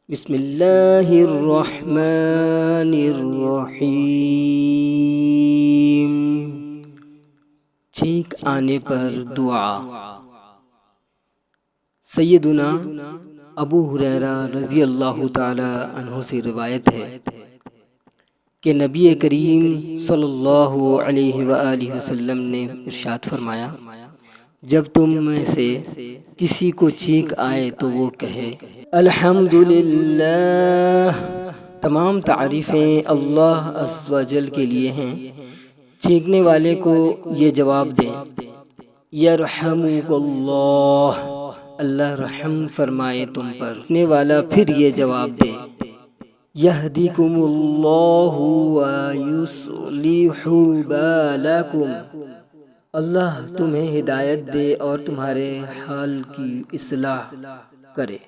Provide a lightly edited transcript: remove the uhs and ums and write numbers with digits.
बिस्मिल्लाहिर्रहमानिर्रहीम। छींक आने पर दुआ। सैयदुना अबू हुरैरा रज़ी अल्लाह ताला अन्हु से रिवायत है कि नबी करीम सल्लल्लाहु अलैहि वआलिहि वसल्लम ने इरशाद फरमाया, जब तुम में से किसी को छींक आए तो वो कहे अल्हम्दुलिल्लाह। तमाम तारीफ़ें अल्लाह अज़्ज़ व जल के लिए हैं। छींकने वाले को ये जवाब दें यरहमुकल्लाह, अल्लाह रहम फरमाए तुम पर। छींकने वाला फिर ये जवाब दे यहदीकुमुल्लाहु व युस्लिहु बालकुम, अल्लाह तुम्हें हिदायत दे और तुम्हारे हाल की इस्लाह करे।